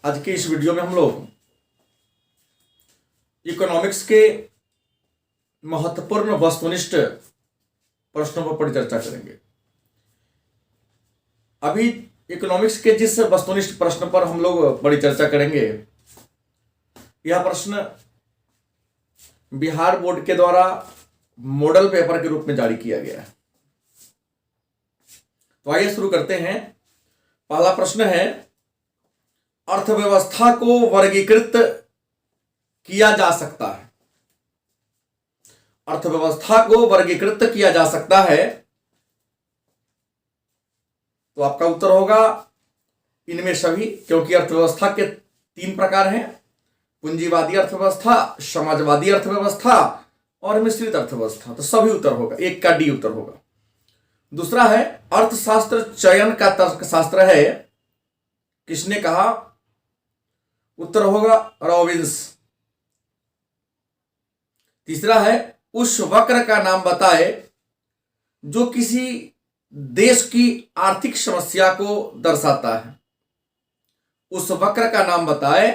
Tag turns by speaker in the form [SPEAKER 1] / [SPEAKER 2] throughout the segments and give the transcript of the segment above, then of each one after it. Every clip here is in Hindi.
[SPEAKER 1] आज के इस वीडियो में हम लोग इकोनॉमिक्स के महत्वपूर्ण वस्तुनिष्ठ प्रश्नों पर परिचर्चा करेंगे। अभी इकोनॉमिक्स के जिस वस्तुनिष्ठ प्रश्न पर हम लोग परिचर्चा करेंगे, यह प्रश्न बिहार बोर्ड के द्वारा मॉडल पेपर के रूप में जारी किया गया है। तो आइए शुरू करते हैं। पहला प्रश्न है, अर्थव्यवस्था को वर्गीकृत किया जा सकता है। अर्थव्यवस्था को वर्गीकृत किया जा सकता है, तो आपका उत्तर होगा इनमें सभी, क्योंकि अर्थव्यवस्था के 3 प्रकार हैं: पूंजीवादी अर्थव्यवस्था, समाजवादी अर्थव्यवस्था और मिश्रित अर्थव्यवस्था। तो सभी उत्तर होगा, 1 का डी उत्तर होगा। दूसरा है, अर्थशास्त्र चयन का तर्कशास्त्र है, किसने कहा? उत्तर होगा रॉबिन्स। तीसरा है, उस वक्र का नाम बताए जो किसी देश की आर्थिक समस्या को दर्शाता है। उस वक्र का नाम बताए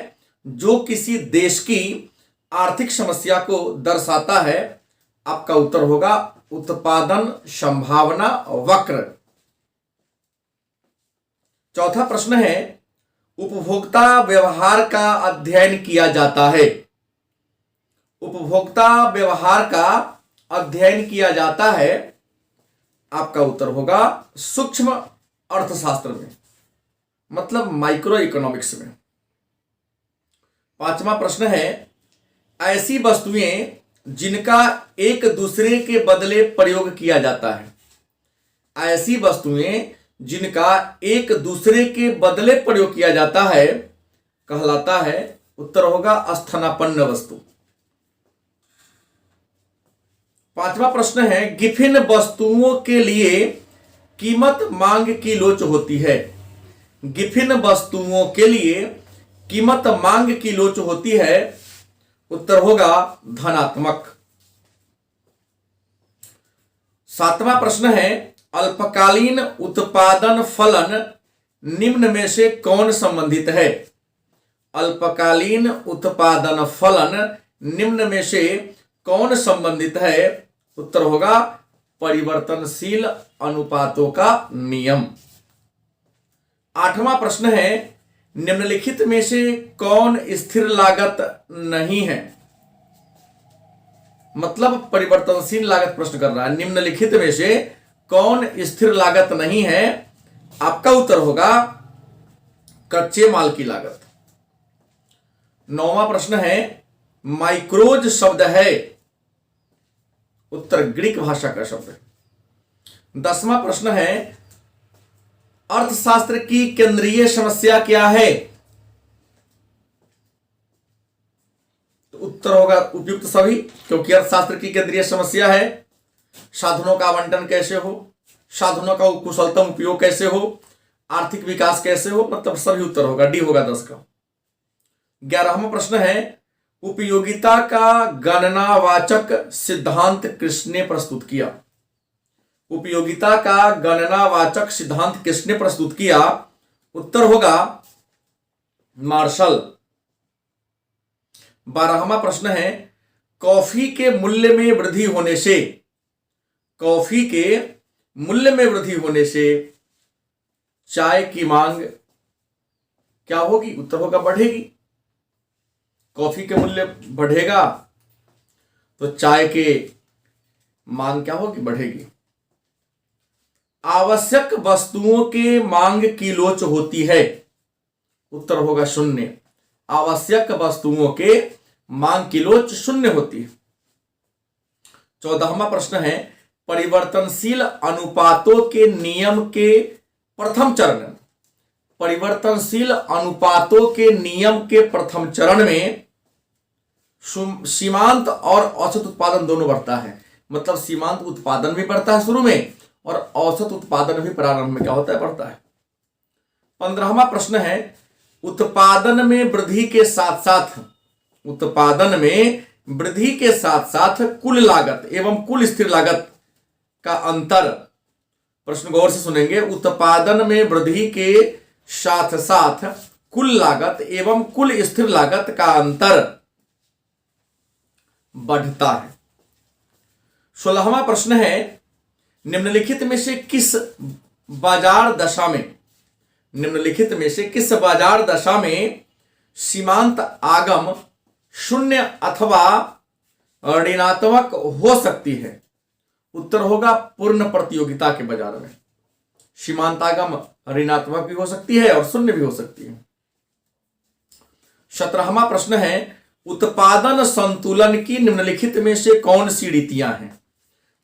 [SPEAKER 1] जो किसी देश की आर्थिक समस्या को दर्शाता है। आपका उत्तर होगा उत्पादन संभावना वक्र। चौथा प्रश्न है, उपभोक्ता व्यवहार का अध्ययन किया जाता है। उपभोक्ता व्यवहार का अध्ययन किया जाता है। आपका उत्तर होगा सूक्ष्म अर्थशास्त्र में, मतलब माइक्रो इकोनॉमिक्स में। पांचवा प्रश्न है, ऐसी वस्तुएं जिनका एक दूसरे के बदले प्रयोग किया जाता है। ऐसी वस्तुएं जिनका एक दूसरे के बदले प्रयोग किया जाता है कहलाता है। उत्तर होगा स्थानापन्न वस्तु। पांचवा प्रश्न है, गिफिन वस्तुओं के लिए कीमत मांग की लोच होती है। गिफिन वस्तुओं के लिए कीमत मांग की लोच होती है। उत्तर होगा धनात्मक। सातवां प्रश्न है, अल्पकालीन उत्पादन फलन निम्न में से कौन संबंधित है। अल्पकालीन उत्पादन फलन निम्न में से कौन संबंधित है। उत्तर होगा परिवर्तनशील अनुपातों का नियम। आठवां प्रश्न है, निम्नलिखित में से कौन स्थिर लागत नहीं है। मतलब परिवर्तनशील लागत प्रश्न कर रहा है। निम्नलिखित में से कौन स्थिर लागत नहीं है। आपका उत्तर होगा कच्चे माल की लागत। 9वां प्रश्न है, माइक्रोज शब्द है। उत्तर ग्रीक भाषा का शब्द है। 10वां प्रश्न है, अर्थशास्त्र की केंद्रीय समस्या क्या है। तो उत्तर होगा उपयुक्त सभी, क्योंकि अर्थशास्त्र की केंद्रीय समस्या है साधनों का आवंटन कैसे हो, साधनों का कुशलतम उपयोग कैसे हो, आर्थिक विकास कैसे हो। मतलब सभी उत्तर होगा, डी होगा 10 का। 11वां प्रश्न है, उपयोगिता का गणनावाचक सिद्धांत किसने प्रस्तुत किया। उपयोगिता का गणनावाचक सिद्धांत किसने प्रस्तुत किया। उत्तर होगा मार्शल। 12वां प्रश्न है, कॉफी के मूल्य में वृद्धि होने से, कॉफी के मूल्य में वृद्धि होने से चाय की मांग क्या होगी। उत्तर होगा बढ़ेगी। कॉफी के मूल्य बढ़ेगा तो चाय के मांग क्या होगी, बढ़ेगी। आवश्यक वस्तुओं के मांग की लोच होती है। उत्तर होगा 0। आवश्यक वस्तुओं के मांग की लोच 0 होती है। 14वां प्रश्न है, परिवर्तनशील अनुपातों के नियम के प्रथम चरण। परिवर्तनशील अनुपातों के नियम के प्रथम चरण में सीमांत और औसत उत्पादन दोनों बढ़ता है। मतलब सीमांत उत्पादन भी बढ़ता है शुरू में, और औसत उत्पादन भी प्रारंभ में क्या होता है, बढ़ता है। 15वां प्रश्न है, उत्पादन में वृद्धि के साथ साथ, उत्पादन में वृद्धि के साथ साथ कुल लागत एवं कुल स्थिर लागत का अंतर। प्रश्न गौर से सुनेंगे। उत्पादन में वृद्धि के साथ साथ कुल लागत एवं कुल स्थिर लागत का अंतर बढ़ता है। 16वां प्रश्न है, निम्नलिखित में से किस बाजार दशा में सीमांत आगम शून्य अथवा ऋणात्मक हो सकती है? उत्तर होगा पूर्ण प्रतियोगिता के बाजार में सीमांत आगम ऋणात्मक भी हो सकती है और शून्य भी हो सकती है। 17वां प्रश्न है, उत्पादन संतुलन की निम्नलिखित में से कौन सी रीतियां हैं?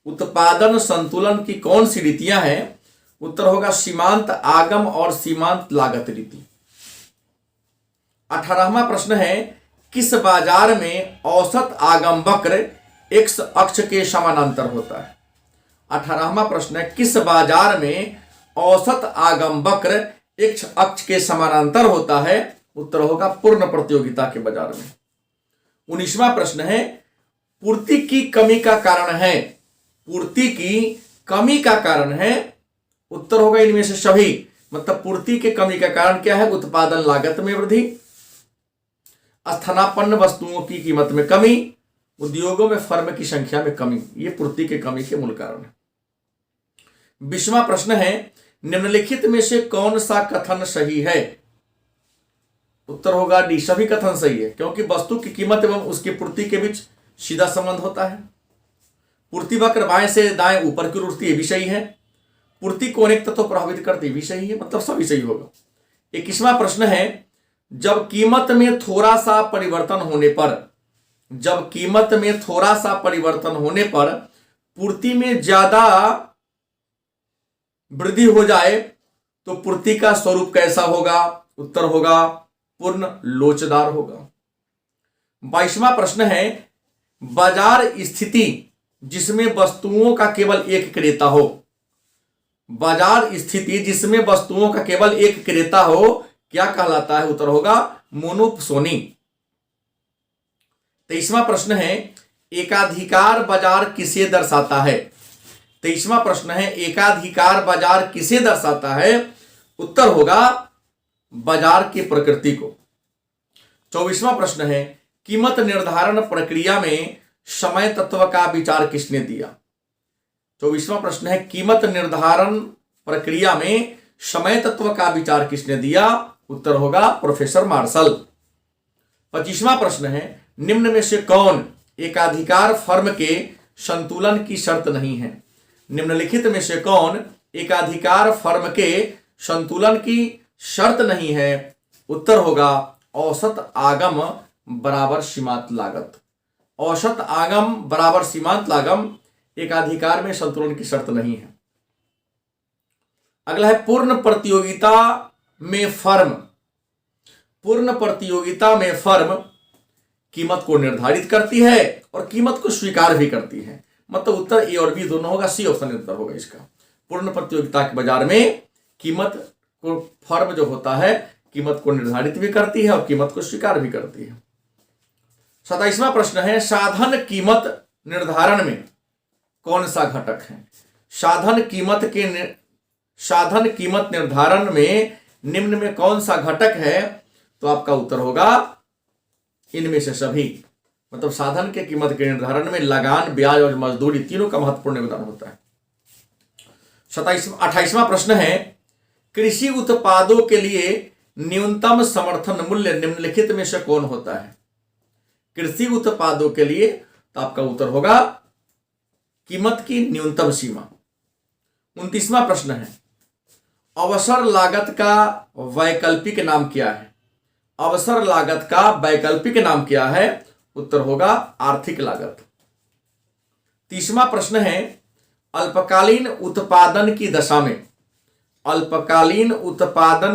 [SPEAKER 1] उत्पादन संतुलन की कौन सी रीतियां हैं? उत्तर होगा सीमांत आगम और सीमांत लागत रीति। 18वां प्रश्न है, किस बाजार में औसत आगम वक्र एक्स अक्ष के समानांतर होता है? 18वां प्रश्न है, किस बाजार में औसत आगम वक्र एक्स अक्ष के समानांतर होता है? उत्तर होगा पूर्ण प्रतियोगिता के बाजार में। 19वां प्रश्न है, पूर्ति की कमी का कारण है? पूर्ति की कमी का कारण है? उत्तर होगा इनमें से सभी। मतलब पूर्ति के कमी का कारण क्या है? उत्पादन लागत में वृद्धि, स्थानापन्न वस्तुओं की कीमत में कमी, उद्योगों में फर्म की संख्या में कमी, ये पूर्ति के कमी के मूल कारण है। 20वां प्रश्न है, निम्नलिखित में से कौन सा कथन सही है? उत्तर होगा डी, सभी कथन सही है, क्योंकि वस्तु की कीमत एवं उसकी पूर्ति के बीच सीधा संबंध होता है। पूर्ति वक्र बाएं से दाएं ऊपर की ओर उठती है, भी सही है। पूर्ति को अनेक तत्व प्रभावित करती भी सही है, मतलब सभी सही होगा। 21वां प्रश्न है, जब कीमत में थोड़ा सा परिवर्तन होने पर पूर्ति में ज्यादा वृद्धि हो जाए तो पूर्ति का स्वरूप कैसा होगा? उत्तर होगा पूर्ण लोचदार होगा। 22वां प्रश्न है, बाजार स्थिति जिसमें वस्तुओं का केवल एक क्रेता हो, बाजार स्थिति जिसमें वस्तुओं का केवल एक क्रेता हो क्या कहलाता है? उत्तर होगा मोनोपोसोनी। 23वां प्रश्न है, एकाधिकार बाजार किसे दर्शाता है? 23वां प्रश्न है, एकाधिकार बाजार किसे दर्शाता है? उत्तर होगा बाजार की प्रकृति को। 24वां प्रश्न है, कीमत निर्धारण प्रक्रिया में समय तत्व का विचार किसने दिया? 24वां प्रश्न है, कीमत निर्धारण प्रक्रिया में समय तत्व का विचार किसने दिया? उत्तर होगा प्रोफेसर मार्शल। 25वां प्रश्न है, निम्न में से कौन एकाधिकार फर्म के संतुलन की शर्त नहीं है? निम्नलिखित में से कौन एकाधिकार फर्म के संतुलन की शर्त नहीं है? उत्तर होगा औसत आगम बराबर सीमांत लागत। औसत आगम बराबर सीमांत लागत एकाधिकार में संतुलन की शर्त नहीं है। अगला है पूर्ण प्रतियोगिता में फर्म कीमत को निर्धारित करती है और कीमत को स्वीकार भी करती है। मतलब उत्तर ए और बी दोनों होगा, सी ऑप्शन उत्तर होगा इसका। पूर्ण प्रतियोगिता के बाजार में कीमत को फर्म जो होता है कीमत को निर्धारित भी करती है और कीमत को स्वीकार भी करती है। 27वां प्रश्न है, साधन कीमत निर्धारण में कौन सा घटक है? साधन कीमत निर्धारण में निम्न में कौन सा घटक है? तो आपका उत्तर होगा इनमें से सभी। मतलब साधन के कीमत के निर्धारण में लगान, ब्याज और मजदूरी तीनों का महत्वपूर्ण योगदान होता है। 28वां प्रश्न है, कृषि उत्पादों के लिए न्यूनतम समर्थन मूल्य निम्नलिखित में से कौन होता है? कृषि उत्पादों के लिए तो आपका उत्तर होगा कीमत की न्यूनतम सीमा। 29वां प्रश्न है, अवसर लागत का वैकल्पिक नाम क्या है? अवसर लागत का वैकल्पिक नाम क्या है? उत्तर होगा आर्थिक लागत। 30वां प्रश्न है, अल्पकालीन उत्पादन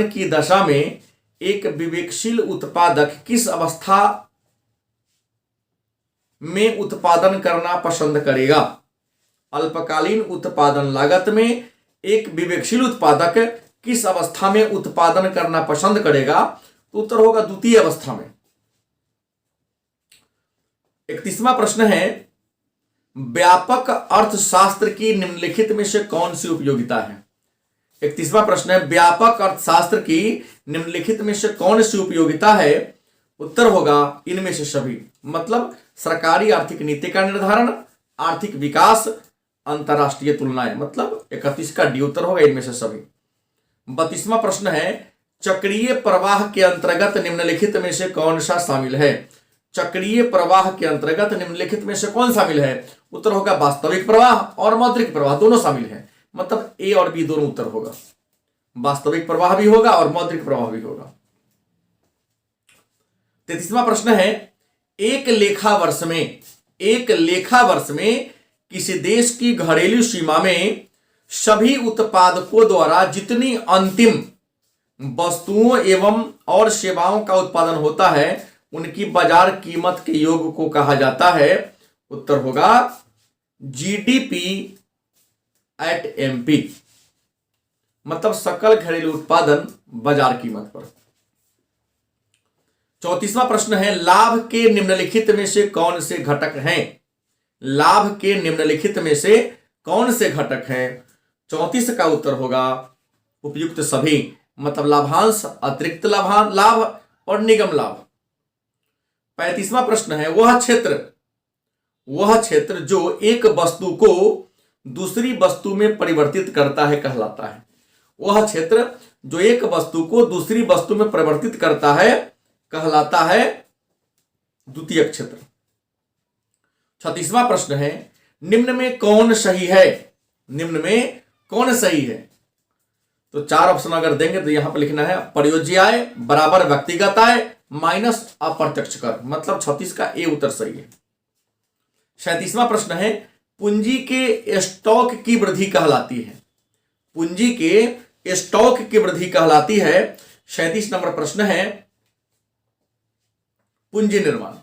[SPEAKER 1] की दशा में एक विवेकशील उत्पादक किस अवस्था में उत्पादन करना पसंद करेगा? अल्पकालीन उत्पादन लागत में एक विवेकशील उत्पादक किस अवस्था में उत्पादन करना पसंद करेगा? तो उत्तर होगा द्वितीय अवस्था में। 31वां प्रश्न है, व्यापक अर्थशास्त्र की निम्नलिखित में से कौन सी उपयोगिता है? 31वां प्रश्न है, व्यापक अर्थशास्त्र की निम्नलिखित में से कौन सी उपयोगिता है? उत्तर होगा इनमें से सभी। मतलब सरकारी आर्थिक नीति का निर्धारण, आर्थिक विकास, अंतरराष्ट्रीय तुलनाएं। मतलब 31 का डी उत्तर होगा इनमें से सभी। 32वां प्रश्न है, चक्रीय प्रवाह के अंतर्गत निम्नलिखित में से कौन सा शामिल है? चक्रीय प्रवाह के अंतर्गत निम्नलिखित में से कौन शामिल है? उत्तर होगा वास्तविक प्रवाह और मौद्रिक प्रवाह, दोनों शामिल है। मतलब ए और बी दोनों उत्तर होगा, वास्तविक प्रवाह भी होगा और मौद्रिक प्रवाह भी होगा। 33वां प्रश्न है, एक लेखा वर्ष में किसी देश की घरेलू सीमा में सभी उत्पादकों द्वारा जितनी अंतिम वस्तुओं एवं और सेवाओं का उत्पादन होता है उनकी बाजार कीमत के योग को कहा जाता है। उत्तर होगा जीडीपी एट एमपी। मतलब सकल घरेलू उत्पादन बाजार कीमत पर। 34वां प्रश्न है, लाभ के निम्नलिखित में से कौन से घटक हैं? लाभ के निम्नलिखित में से कौन से घटक हैं? 34 का उत्तर होगा उपयुक्त सभी। मतलब लाभांश, अतिरिक्त लाभ और निगम लाभ। 35वां प्रश्न है, वह क्षेत्र जो एक वस्तु को दूसरी वस्तु में परिवर्तित करता है कहलाता है। वह क्षेत्र जो एक वस्तु को दूसरी वस्तु में परिवर्तित करता है कहलाता है द्वितीयक क्षेत्र। 36वां प्रश्न है, निम्न में कौन सही है? निम्न में कौन सही है? तो 4 ऑप्शन अगर देंगे तो यहां पर लिखना है परियोज्य आय बराबर व्यक्तिगत आय माइनस अप्रत्यक्ष कर। मतलब 36 का ए उत्तर सही है। 37वां प्रश्न है, पूंजी के स्टॉक की वृद्धि कहलाती है। पूंजी के स्टॉक की वृद्धि कहलाती है। 37 नंबर प्रश्न है, पूंजी निर्माण।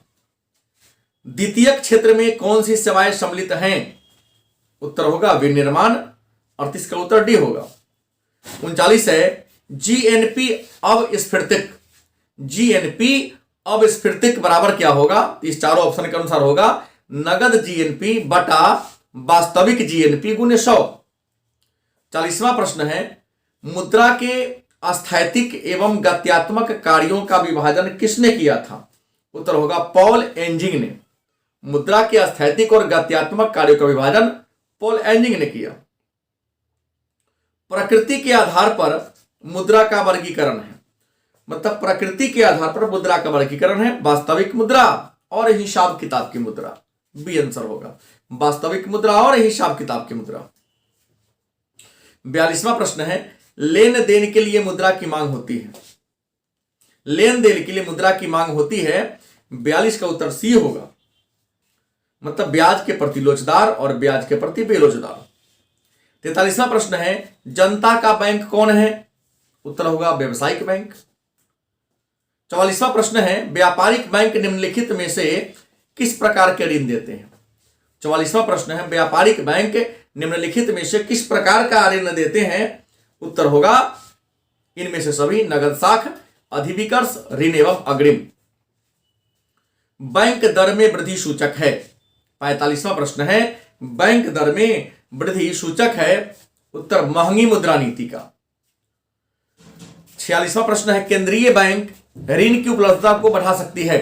[SPEAKER 1] द्वितीयक क्षेत्र में कौन सी सेवाएं सम्मिलित हैं? उत्तर होगा विनिर्माण। 38 का उत्तर डी होगा। 39 है, जीएनपी अपस्फीतिक बराबर क्या होगा? इस चारों ऑप्शन के अनुसार होगा नगद जीएनपी बटा वास्तविक जीएनपी गुने 100। 40वां प्रश्न है, मुद्रा के स्थैतिक एवं गत्यात्मक कार्यों का विभाजन किसने किया था? उत्तर होगा पॉल एंजिंग ने। मुद्रा के स्थैतिक और गत्यात्मक कार्यों का विभाजन पॉल एंजिंग ने किया। प्रकृति के आधार पर मुद्रा का वर्गीकरण है। मतलब प्रकृति के आधार पर मुद्रा का वर्गीकरण है वास्तविक मुद्रा और हिसाब किताब की मुद्रा। बी आंसर होगा वास्तविक मुद्रा और हिसाब किताब की मुद्रा। 42वां प्रश्न है, लेन देन के लिए मुद्रा की मांग होती है। लेन देन के लिए मुद्रा की मांग होती है। 42 का उत्तर सी होगा। मतलब ब्याज के प्रति लोचदार और ब्याज के प्रति बेलोचदार। 43वां प्रश्न है, जनता का बैंक कौन है? उत्तर होगा व्यवसायिक बैंक। 44वां प्रश्न है, व्यापारिक बैंक निम्नलिखित में से किस प्रकार के ऋण देते हैं? 44वां प्रश्न है, व्यापारिक बैंक निम्नलिखित में से किस प्रकार का ऋण देते हैं? उत्तर होगा इनमें से सभी, नगद साख, अधिविकर्ष, ऋण एवं अग्रिम। बैंक दर में वृद्धि सूचक है। 45वां प्रश्न है, बैंक दर में वृद्धि सूचक है। उत्तर महंगी मुद्रा नीति का। 46वां प्रश्न है, केंद्रीय बैंक ऋण की उपलब्धता को बढ़ा सकती है।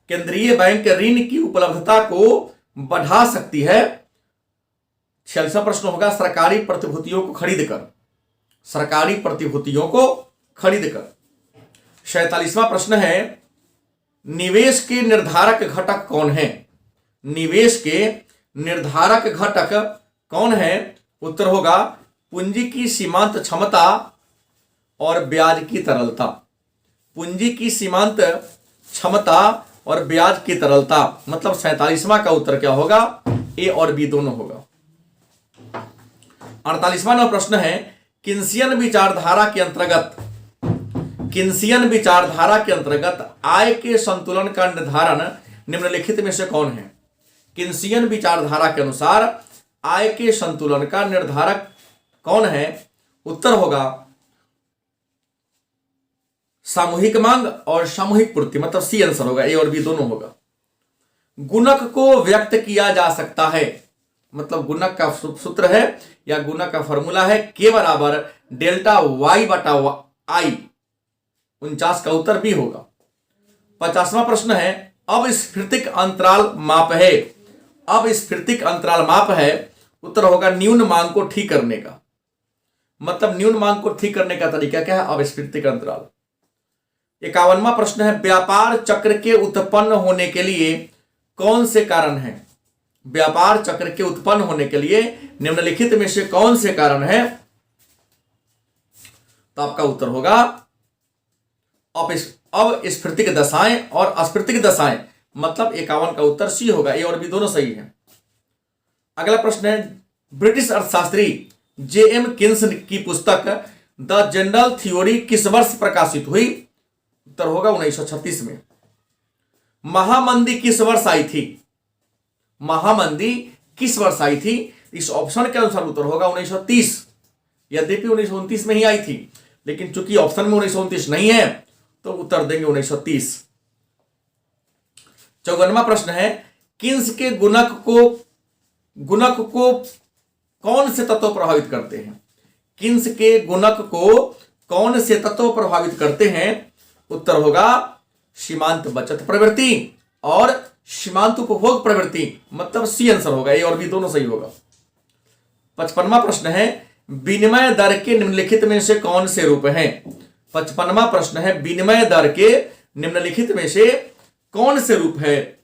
[SPEAKER 1] केंद्रीय बैंक ऋण की उपलब्धता को बढ़ा सकती है। 46वां प्रश्न होगा, सरकारी प्रतिभूतियों को खरीदकर। सरकारी प्रतिभूतियों को खरीदकर। 47वां प्रश्न है, निवेश के निर्धारक घटक कौन है? निवेश के निर्धारक घटक कौन है? उत्तर होगा पूंजी की सीमांत क्षमता और ब्याज की तरलता। पूंजी की सीमांत क्षमता और ब्याज की तरलता। मतलब 47वां का उत्तर क्या होगा? ए और बी दोनों होगा। 48वां प्रश्न है, किन्सियन विचारधारा के अंतर्गत आय के संतुलन का निर्धारण निम्नलिखित में से कौन है? किन्सियन विचारधारा के अनुसार आय के संतुलन का निर्धारक कौन है? उत्तर होगा सामूहिक मांग और सामूहिक पूर्ति। मतलब सी आंसर होगा, ए और बी दोनों होगा। गुणक को व्यक्त किया जा सकता है। मतलब गुणक का सूत्र है या गुणक का फॉर्मूला है K बराबर डेल्टा Y बटा I। 49 का उत्तर भी होगा। 50वां प्रश्न है अब स्फीतिक अंतराल माप है। अब स्फीतिक अंतराल माप है, उत्तर होगा न्यून मांग को ठीक करने का। मतलब न्यून मांग को ठीक करने का तरीका क्या है? अब स्फीतिक अंतराल। 51वां प्रश्न है व्यापार चक्र के उत्पन्न होने के लिए कौन से कारण हैं? व्यापार चक्र के उत्पन्न होने के लिए निम्नलिखित में से कौन से कारण हैं? तो आपका उत्तर होगा अस्फीतिक दशाएं और अस्फीतिक दशाएं। मतलब 51 का उत्तर सी होगा। ए और बी दोनों सही है। अगला प्रश्न है ब्रिटिश अर्थशास्त्री J.M. किन्स की पुस्तक द जनरल थ्योरी किस वर्ष प्रकाशित हुई? उत्तर होगा 1936 में। महामंदी किस वर्ष आई थी? महामंदी किस वर्ष आई थी? इस ऑप्शन के अनुसार उत्तर होगा 1930। यद्यपि 1929 में ही आई थी, लेकिन चूंकि ऑप्शन में 1929 नहीं है तो उत्तर देंगे 1930। 54वां प्रश्न है किन्स के गुणक को कौन से तत्व प्रभावित करते हैं? किन्स के गुणक को कौन से तत्व प्रभावित करते हैं? उत्तर होगा सीमांत बचत प्रवृत्ति और सीमांत उपभोग प्रवृत्ति। मतलब सी आंसर होगा। ए और बी दोनों सही होगा। 55वां प्रश्न है विनिमय दर के निम्नलिखित में से कौन से रूप हैं? 55वां प्रश्न है विनिमय दर के निम्नलिखित में से कौन से रूप है?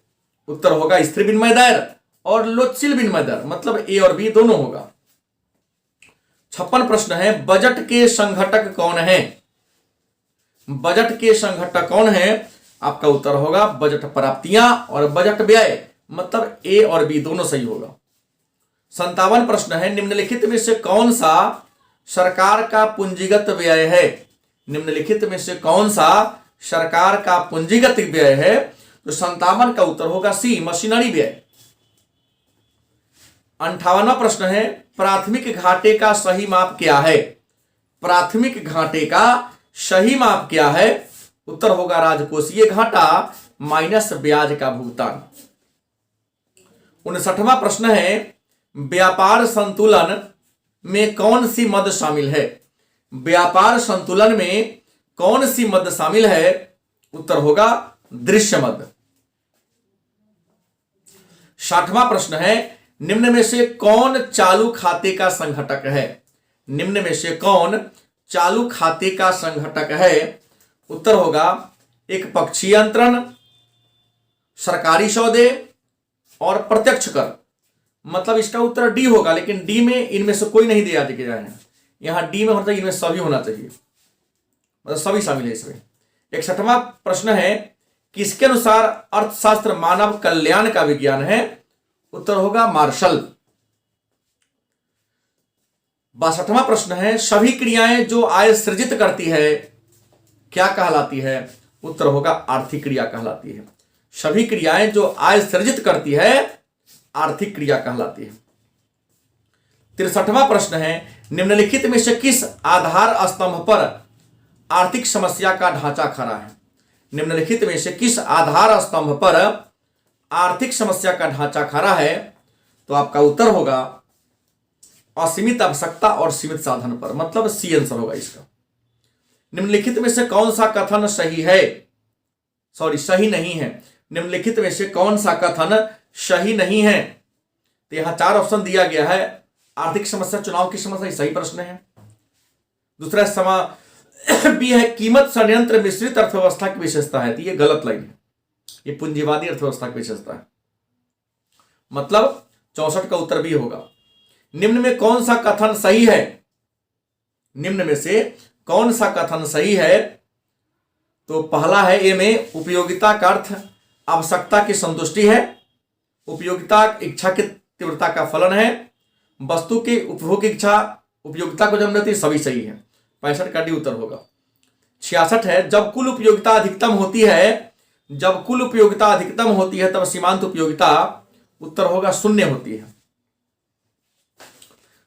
[SPEAKER 1] उत्तर होगा स्थिर विनिमय दर और लोचशील विनिमय दर। मतलब ए और बी दोनों होगा। 56 प्रश्न है बजट के संघटक कौन है? बजट के संघटक कौन है? आपका उत्तर होगा बजट प्राप्तियां और बजट व्यय। मतलब ए और बी दोनों सही होगा। 57 प्रश्न है निम्नलिखित में से कौन सा सरकार का पूंजीगत व्यय है? निम्नलिखित में से कौन सा सरकार का पूंजीगत व्यय है? तो 57 का उत्तर होगा सी मशीनरी व्यय। 58वां प्रश्न है प्राथमिक घाटे का सही माप क्या है? प्राथमिक घाटे का सही माप क्या है? उत्तर होगा राजकोषीय घाटा माइनस ब्याज का भुगतान। 59वां प्रश्न है व्यापार संतुलन में कौन सी मद शामिल है? व्यापार संतुलन में कौन सी मद शामिल है? उत्तर होगा दृश्य मद। 60वां प्रश्न है निम्न में से कौन चालू खाते का संघटक है? निम्न में से कौन चालू खाते का संघटक है? उत्तर होगा एक पक्षीय अंतरण, सरकारी सौदे और प्रत्यक्ष कर। मतलब इसका उत्तर डी होगा, लेकिन डी में इनमें से कोई नहीं दिया गया है। यहां डी में होता है इनमें सभी होना चाहिए, मतलब सभी शामिल है इसमें। 61वां प्रश्न है किसके अनुसार अर्थशास्त्र मानव कल्याण का विज्ञान है? उत्तर होगा मार्शल। 62वां प्रश्न है सभी क्रियाएं जो आय सृजित करती है क्या कहलाती है? उत्तर होगा आर्थिक क्रिया कहलाती है। सभी क्रियाएं जो आय सृजित करती है आर्थिक क्रिया कहलाती है। 63वां प्रश्न है निम्नलिखित में से किस आधार स्तंभ पर आर्थिक समस्या का ढांचा खड़ा है? निम्नलिखित में से किस आधार स्तंभ पर आर्थिक समस्या का ढांचा खड़ा है? तो आपका उत्तर होगा असीमित आवश्यकता और सीमित साधन पर। मतलब सी आंसर होगा इसका। निम्नलिखित में से कौन सा कथन सही है? सही नहीं है। निम्नलिखित में से कौन सा कथन सही नहीं है? तो यहां 4 ऑप्शन दिया गया है। आर्थिक समस्या चुनाव की समस्या सही प्रश्न है। दूसरा समा बी है कीमत संयंत्र मिश्रित अर्थव्यवस्था की विशेषता है। तो ये गलत लाइन है, ये पूंजीवादी अर्थव्यवस्था की विशेषता है। मतलब 64 का उत्तर भी होगा। निम्न में कौन सा कथन सही है? निम्न में से कौन सा कथन सही है? तो पहला है ए में उपयोगिता का अर्थ आवश्यकता की संतुष्टि है। उपयोगिता इच्छा की तीव्रता का फलन है। वस्तु की उपभोग की इच्छा उपयोगिता को जन्म देती है। सभी सही है। 65 का डी उत्तर होगा। 66 है जब कुल उपयोगिता अधिकतम होती है, जब कुल उपयोगिता अधिकतम होती है तब सीमांत उपयोगिता उत्तर होगा 0 होती है।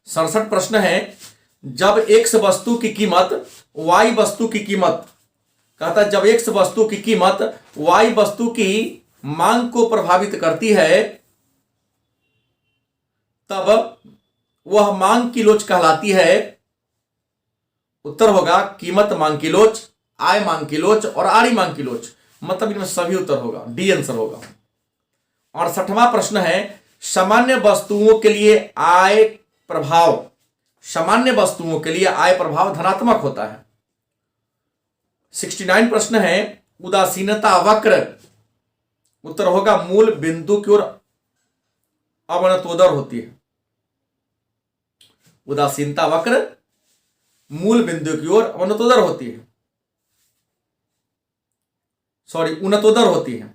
[SPEAKER 1] 67 प्रश्न है जब एक्स वस्तु की कीमत वाई वस्तु की कीमत कहता है जब एक्स वस्तु की कीमत वाई वस्तु की मांग को प्रभावित करती है तब वह मांग की लोच कहलाती है। उत्तर होगा कीमत मांग की लोच, आय मांग की लोच और आड़ी मांग की लोच, मतलब इनमें सभी उत्तर होगा, डी आंसर होगा। और 60वां प्रश्न है, सामान्य वस्तुओं के लिए आय प्रभाव, सामान्य वस्तुओं के लिए आय प्रभाव धनात्मक होता है। 69 प्रश्न है, उदासीनता वक्र, उत्तर होगा मूल बिंदु की ओर अवनतोदर होती है। उदासीनता वक्र मूल बिंदु की ओर अवनतोदर होती है, सॉरी उन्नतोदर होती है।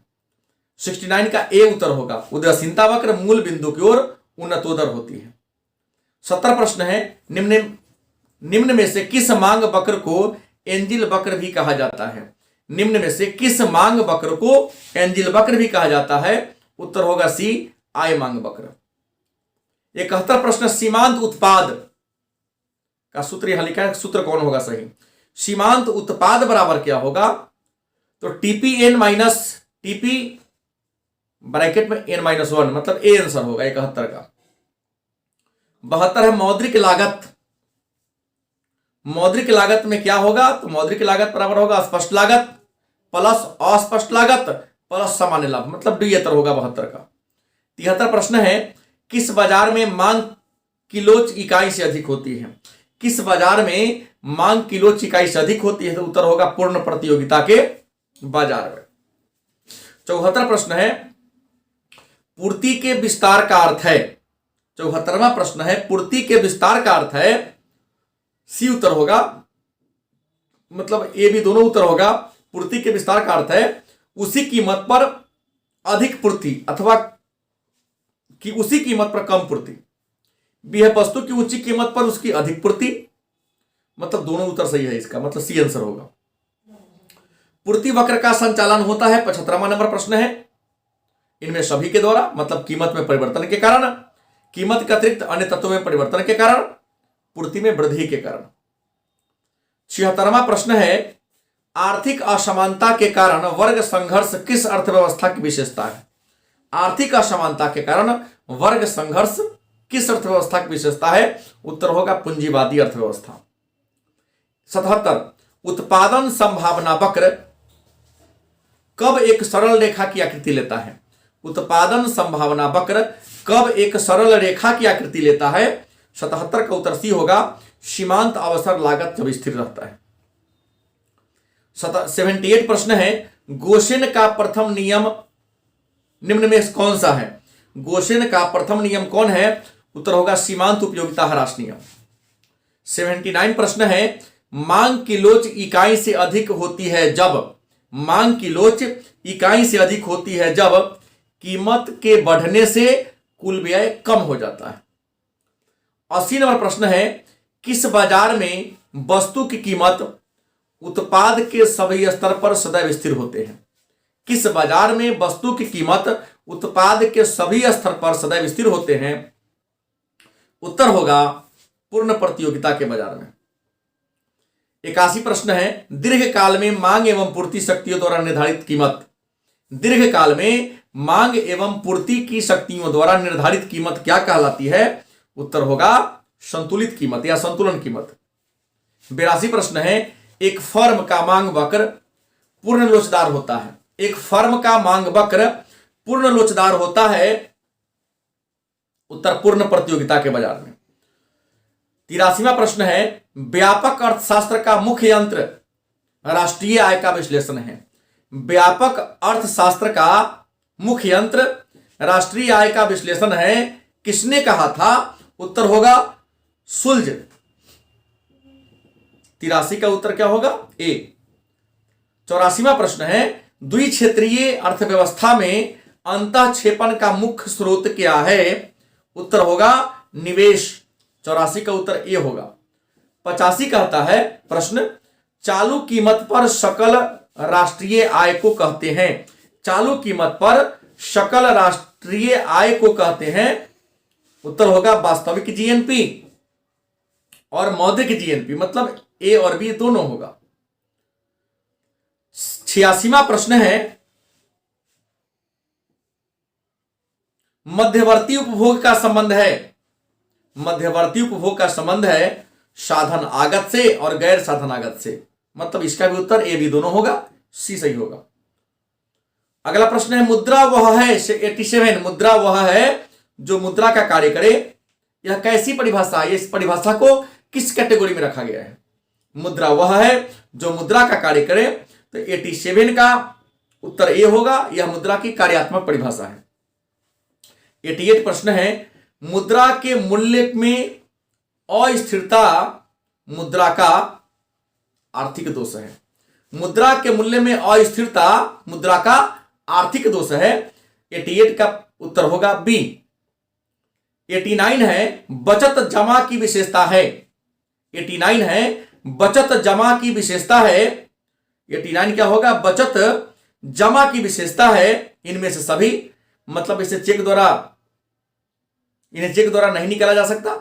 [SPEAKER 1] 69 का ए उत्तर होगा, उदासीनता वक्र मूल बिंदु की ओर उन्नतोदर होती है। 70 प्रश्न है, निम्न में से किस मांग वक्र को एंजिल वक्र भी कहा जाता है? निम्न में से किस मांग वक्र को एंजिल वक्र भी कहा जाता है? उत्तर होगा सी, आय मांग वक्र। 71 प्रश्न, सीमांत उत्पाद का सूत्र यहां लिखा है, सूत्र कौन होगा सही? सीमांत उत्पाद बराबर क्या होगा? तो TP n minus TP bracket में एन माइनस 1, मतलब ए आंसर होगा 71 का। 72 है मौद्रिक लागत। मौद्रिक लागत में क्या होगा? तो मौद्रिक लागत बराबर होगा स्पष्ट लागत प्लस अस्पष्ट लागत प्लस सामान्य लाभ, मतलब डी उत्तर होगा 72 का। 73 प्रश्न है, किस बाजार में मांग किलोच इकाई से अधिक होती है? किस बाजार में मांग किलोच इकाई से अधिक होती है? तो उत्तर होगा पूर्ण प्रतियोगिता के बाजार में। 74 प्रश्न है, पूर्ति के विस्तार का अर्थ है? 74वां प्रश्न है, पूर्ति के विस्तार का अर्थ है? सी उत्तर होगा, मतलब ए बी दोनों उत्तर होगा। पूर्ति के विस्तार का अर्थ है उसी कीमत पर अधिक पूर्ति अथवा कि उसी कीमत पर कम पूर्ति। बी है वस्तु की ऊंची कीमत पर उसकी अधिक पूर्ति, मतलब दोनों उत्तर सही है इसका, मतलब सी आंसर होगा। पूर्ति वक्र का संचालन होता है, 75वां नंबर प्रश्न है, इनमें सभी के द्वारा, मतलब कीमत में परिवर्तन के कारण, कीमत के अतिरिक्त अन्य तत्वों में परिवर्तन के कारण, पूर्ति में वृद्धि के कारण। 76वां प्रश्न है, आर्थिक असमानता के कारण वर्ग संघर्ष किस अर्थव्यवस्था की विशेषता है? आर्थिक असमानता के कारण वर्ग संघर्ष किस अर्थव्यवस्था की विशेषता है? उत्तर होगा पूंजीवादी अर्थव्यवस्था। 77, उत्पादन संभावना वक्र कब एक सरल रेखा की आकृति लेता है? उत्पादन संभावना वक्र कब एक सरल रेखा की आकृति लेता है? 77 का उत्तर सी होगा, सीमांत अवसर लागत जब स्थिर रहता है। 78 प्रश्न है, गोसेन का प्रथम नियम निम्न में कौन सा है? गोसेन का प्रथम नियम कौन है? उत्तर होगा सीमांत उपयोगिता ह्रास नियम। 79 प्रश्न है, मांग की लोच इकाई से अधिक होती है जब, मांग की लोच इकाई से अधिक होती है जब कीमत के बढ़ने से कुल व्यय कम हो जाता है। 80 नंबर प्रश्न है, किस बाजार में वस्तु की कीमत उत्पाद के सभी स्तर पर सदैव स्थिर होते हैं? किस बाजार में वस्तु की कीमत उत्पाद के सभी स्तर पर सदैव स्थिर होते हैं? उत्तर होगा पूर्ण प्रतियोगिता के बाजार में। 81 प्रश्न है, दीर्घकाल में मांग एवं पूर्ति शक्तियों द्वारा निर्धारित कीमत, दीर्घकाल में मांग एवं पूर्ति की शक्तियों द्वारा निर्धारित कीमत क्या कहलाती है? उत्तर होगा संतुलित कीमत या संतुलन कीमत। 82 प्रश्न है, एक फर्म का मांग वक्र पूर्ण लोचदार होता है, एक फर्म का मांग वक्र पूर्ण लोचदार होता है? उत्तर पूर्ण प्रतियोगिता के बाजार में। 83वां प्रश्न है, व्यापक अर्थशास्त्र का मुख्य यंत्र राष्ट्रीय आय का विश्लेषण है। व्यापक अर्थशास्त्र का मुख्य यंत्र राष्ट्रीय आय का विश्लेषण है, किसने कहा था? उत्तर होगा सुल्ज। 83 का उत्तर क्या होगा? ए। 84वां प्रश्न है, द्विक्षेत्रीय अर्थव्यवस्था में अंतःक्षेपण का मुख्य स्रोत क्या है? उत्तर होगा निवेश। 84 का उत्तर ए होगा। 85 कहता है प्रश्न, चालू कीमत पर सकल राष्ट्रीय आय को कहते हैं, चालू कीमत पर सकल राष्ट्रीय आय को कहते हैं? उत्तर होगा वास्तविक जीएनपी और मौद्रिक जीएनपी, मतलब ए और बी दोनों होगा। 86वां प्रश्न है, मध्यवर्ती उपभोग का संबंध है, मध्यवर्ती उपभोग का संबंध है साधन आगत से और गैर साधन आगत से। मतलब इसका भी उत्तर ए बी दोनों होगा, सी सही होगा। अगला प्रश्न है मुद्रा वह है 87, मुद्रा वह है जो मुद्रा का कार्य करे। यह कैसी परिभाषा है? इस परिभाषा को किस कैटेगरी में रखा गया है? मुद्रा वह है जो मुद्रा का कार्य करे, तो 87 का उत्तर ए होगा। यह मुद्रा की कार्यात्मक परिभाषा है। 88 प्रश्न है मुद्रा के मूल्य में अस्थिरता मुद्रा का आर्थिक दोष है। मुद्रा के मूल्य में अस्थिरता मुद्रा का आर्थिक दोष है। 88 का उत्तर होगा बी। 89 है बचत जमा की विशेषता है। 89 है बचत जमा की विशेषता है। 89 क्या होगा? बचत जमा की विशेषता है इनमें से सभी। मतलब इसे इन्हें चेक द्वारा नहीं निकाला जा सकता।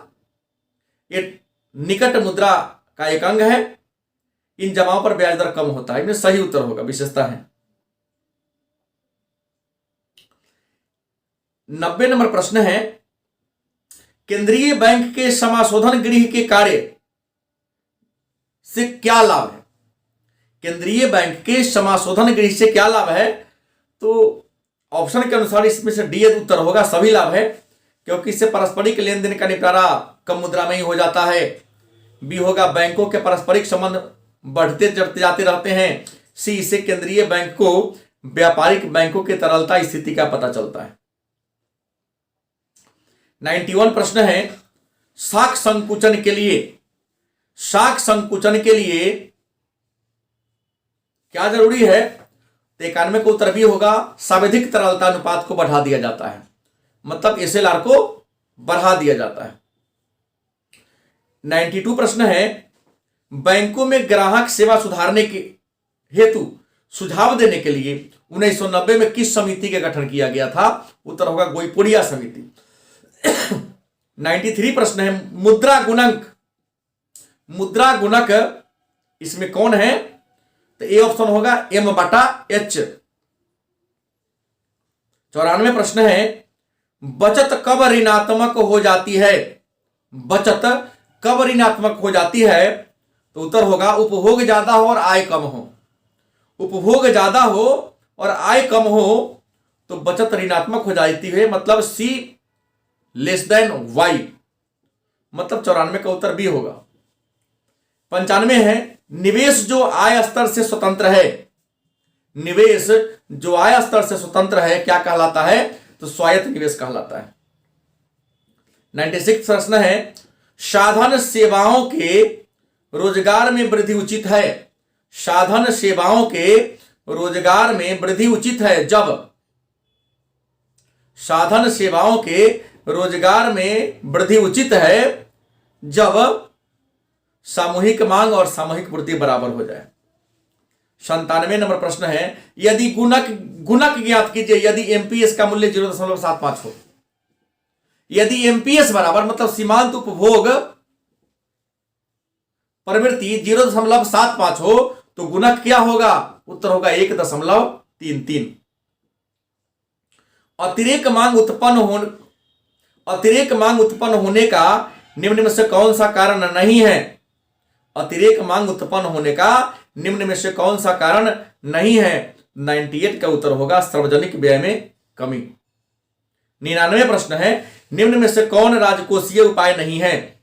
[SPEAKER 1] ये निकट मुद्रा का एक अंग है। इन जमाओं पर ब्याज दर कम होता है। इनमें सही उत्तर होगा, विशेषता है। 90 नंबर प्रश्न है केंद्रीय बैंक के समाशोधन गृह के कार्य से क्या लाभ है? केंद्रीय बैंक के समाशोधन गृह से क्या लाभ है? तो ऑप्शन के अनुसार इसमें से डी उत्तर होगा, सभी लाभ है, क्योंकि इससे पारस्परिक लेन देन का निपटारा कम मुद्रा में ही हो जाता है। बी होगा बैंकों के पारस्परिक संबंध बढ़ते जाते रहते हैं। सी इससे केंद्रीय बैंक को व्यापारिक बैंकों की तरलता स्थिति का पता चलता है। 91 प्रश्न है शाख संकुचन के लिए क्या जरूरी है? तो 91 का उत्तर भी होगा, सांविधिक तरलता अनुपात को बढ़ा दिया जाता है। मतलब एसएलआर को बढ़ा दिया जाता है। 92 प्रश्न है बैंकों में ग्राहक सेवा सुधारने के हेतु सुझाव देने के लिए 1990 में किस समिति का गठन किया गया था? उत्तर होगा गोईपुड़िया समिति। 93 प्रश्न है मुद्रा गुणक इसमें कौन है? तो ए ऑप्शन होगा M/H। 94 प्रश्न है बचत कब ऋणात्मक हो जाती है? बचत कब ऋणात्मक हो जाती है? तो उत्तर होगा उपभोग ज्यादा हो और आय कम हो। उपभोग ज्यादा हो और आय कम हो तो बचत ऋणात्मक हो जाती है। मतलब सी लेस देन वाई। मतलब 94 का उत्तर बी होगा। 95 है निवेश जो आय स्तर से स्वतंत्र है। निवेश जो आय स्तर से स्वतंत्र है क्या कहलाता है? तो स्वायत्त निवेश कहलाता है। 96 प्रश्न है साधन सेवाओं के रोजगार में वृद्धि उचित है। साधन सेवाओं के रोजगार में वृद्धि उचित है जब साधन सेवाओं के रोजगार में वृद्धि उचित है जब सामूहिक मांग और सामूहिक पूर्ति बराबर हो जाए। 97 नंबर प्रश्न है यदि गुणक ज्ञात कीजिए यदि एमपीएस का मूल्य 0.75 हो। यदि एमपीएस बराबर मतलब सीमांत उपभोग प्रवृत्ति 0.75 हो तो गुणक क्या होगा? उत्तर होगा 1.33। अतिरेक मांग उत्पन्न होने का निम्न में से कौन सा कारण नहीं है? अतिरेक मांग उत्पन्न होने का निम्न में से कौन सा कारण नहीं है? 98 का उत्तर होगा सार्वजनिक व्यय में कमी। 99 प्रश्न है निम्न में से कौन राजकोषीय उपाय नहीं है?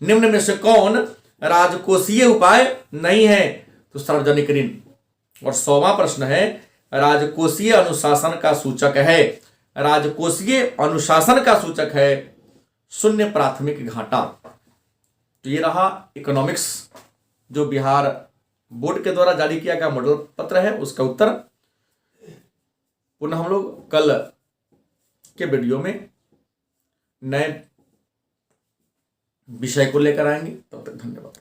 [SPEAKER 1] निम्न में से कौन राजकोषीय उपाय नहीं है? तो सार्वजनिक ऋण। और 100वां प्रश्न है राजकोषीय अनुशासन का सूचक है। राजकोषीय अनुशासन का सूचक है शून्य प्राथमिक घाटा। तो ये रहा इकोनॉमिक्स जो बिहार बोर्ड के द्वारा जारी किया गया मॉडल पत्र है, उसका उत्तर। पुनः हम लोग कल के वीडियो में नए विषय को लेकर आएंगे। तब तक धन्यवाद।